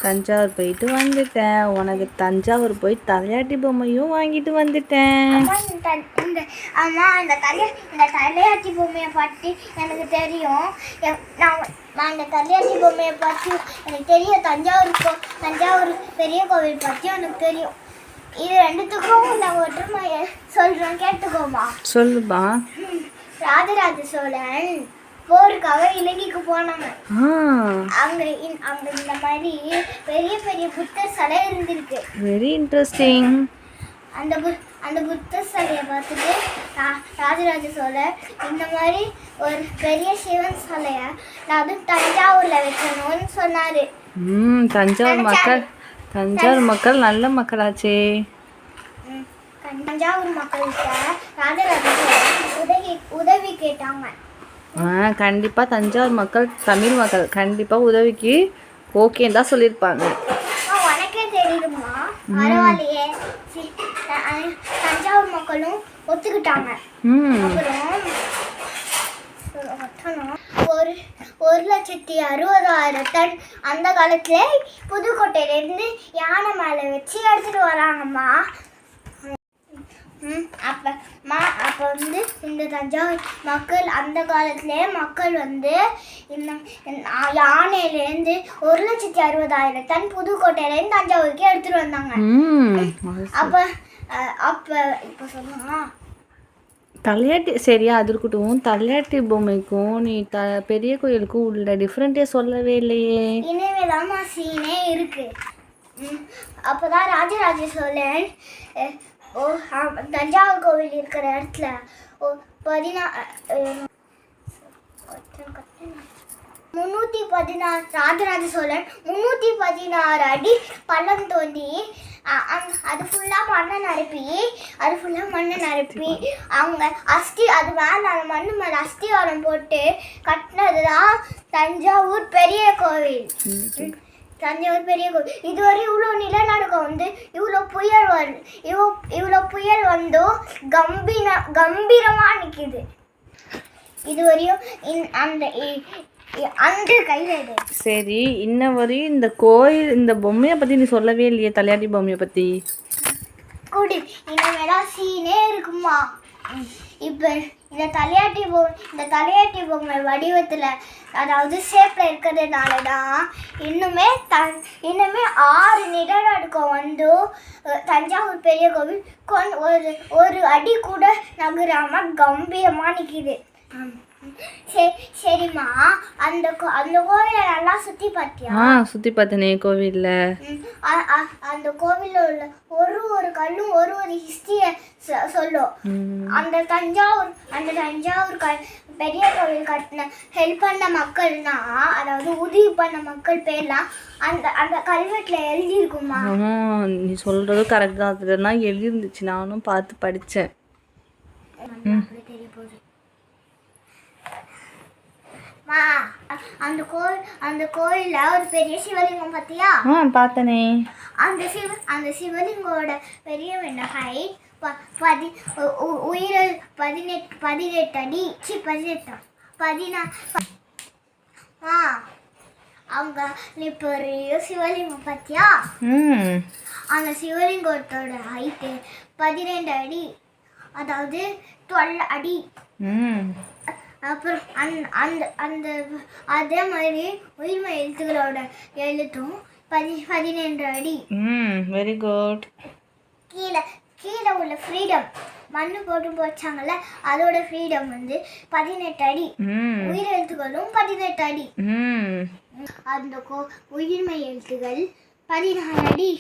தஞ்சாவூர் போயிட்டு வந்துட்டேன். உனக்கு தஞ்சாவூர் போய் தலையாட்டி பொம்மையும் வாங்கிட்டு வந்துட்டேன். இந்த தலையாட்டி பொம்மையை பற்றி எனக்கு தெரியும். நான் இந்த தலையாட்டி பொம்மையை பற்றி எனக்கு தெரியும். தஞ்சாவூர் பெரிய கோவில் பற்றி எனக்கு தெரியும். இது ரெண்டுத்துக்கும் நான் ஒற்றுமையை சொல்றேன், கேட்டுக்கோமா. சொல்லுப்பா. ராஜராஜ சோழன் போருக்காக இலங்கைக்கு போனாங்க. அங்க இந்த மாதிரி பெரிய பெரிய புத்தர் சிலை இருந்திருக்கு. Very interesting. அந்த புத்தர் சிலையை பார்த்துட்டு ராஜராஜ சோழர் இந்த மாதிரி ஒரு பெரிய சிவன் சிலைய நான் வந்து தஞ்சாவூர்ல வைக்கணும்னு சொன்னாரு. தஞ்சாவூர் மக்கள் நல்ல மக்களாச்சே. தஞ்சாவூர் மக்கள்கிட்ட ராஜராஜ சோழர் உதவி கேட்டாங்க. கண்டிப்பா தஞ்சாவூர் மக்கள் தமிழ் மக்கள் கண்டிப்பா உதவிக்கு ஓகே தான் சொல்லியிருப்பாங்க. உனக்கே தெரியுமா? பரவாயில்லையே. தஞ்சாவூர் மக்களும் ஒத்துக்கிட்டாங்க. அப்புறம் 1,60,000 டன் அந்த காலத்துல புதுக்கோட்டையில இருந்து யானை மேல வச்சு எடுத்துட்டு வராங்கம்மா. அப்போ வந்து இந்த தஞ்சாவூர் மக்கள் அந்த காலத்திலே மக்கள் வந்து இந்த யானையிலேருந்து 1,60,000 டன் புதுக்கோட்டையிலேருந்து தஞ்சாவூருக்கு எடுத்துட்டு வந்தாங்க. அப்போ இப்போ சொல்லுங்க. தலையாட்டி சரியா அது இருக்கட்டும். தலையாட்டி பொம்மைக்கும் நீ பெரிய கோயிலுக்கும் உள்ள டிஃப்ரெண்ட்டே சொல்லவே இல்லையே. இனிமேதான் சீனே இருக்கு. அப்போதான் ராஜராஜ சோழன் தஞ்சாவூர் கோவில் இருக்கிற இடத்துல 316 ராஜராஜ சோழன் 316 அடி பள்ளம் தோண்டி அது ஃபுல்லாக மண்ணை நிரப்பி அவங்க அது மேலே அந்த மண்ணு மேலே அஸ்திவாரம் போட்டு கட்டினது தான் தஞ்சாவூர் பெரிய கோவில். இதுவரை இவ்வளோ நிலநடுக்கம் வந்து இவ்வளோ புயல் வந்து கம்பீரமாக நிற்கிது. இதுவரையும் அந்த கையில். சரி, இன்ன வரையும் இந்த கோயில் இந்த பொம்மையை பற்றி நீ சொல்லவே இல்லையே. தலையாட்டி பொம்மையை பற்றி இனிமேதான் சீனே இருக்குமா. இப்போ இந்த தலையாட்டி பொம்மை வடிவத்தில் அதாவது ஷேப்பில் இருக்கிறதுனால தான் இன்னுமே 6 நிலநடுக்கம் வந்து தஞ்சாவூர் பெரிய கோவில் ஒரு அடி கூட நகராமல் கம்பீரமாக நிற்கிது. சரிம்மா, அந்த கோவிலை நல்லா சுற்றி பார்த்தியா? சுற்றி பார்த்தனே கோவிலில். அந்த கோவிலில் உள்ள ஒரு கல்லும் ஒரு ஹிஸ்டரியை சொல்லும். அந்த தஞ்சாவூர் பெரிய கோவில் கட்டின ஹெல்ப் பண்ண மக்கள்னா, அதாவது உதவி பண்ண மக்கள் பேர்லாம் அந்த கல்வெட்டில் எழுதியிருக்குமா. நீ சொல்கிறது கரெக்ட் தான். அதெல்லாம் எழுதிருந்துச்சு, நானும் பார்த்து படித்தேன். அந்த கோயில்ல ஒரு பெரிய சிவலிங்கம் பார்த்தியா? பார்த்தனே. அந்த சிவலிங்கோட பெரிய ஹைட் 18 அடி. 16 அவங்க நீ பெரிய சிவலிங்கம் பார்த்தியா? அந்த சிவலிங்கத்தோட ஹைட்டு 12 அடி, அதாவது 12 அடி. அப்புறம் அதே மாதிரி உயிர்மை எழுத்துக்களோட எழுத்தும் 14 அடி. Very good. கீழே உள்ள ஃப்ரீடம் மண்ணு போட்டு போச்சாங்கல்ல, அதோட ஃப்ரீடம் வந்து 18 அடி. உயிர் எழுத்துக்களும் 18 அடி. அந்த உயிர்மை எழுத்துக்கள் 16 அடி.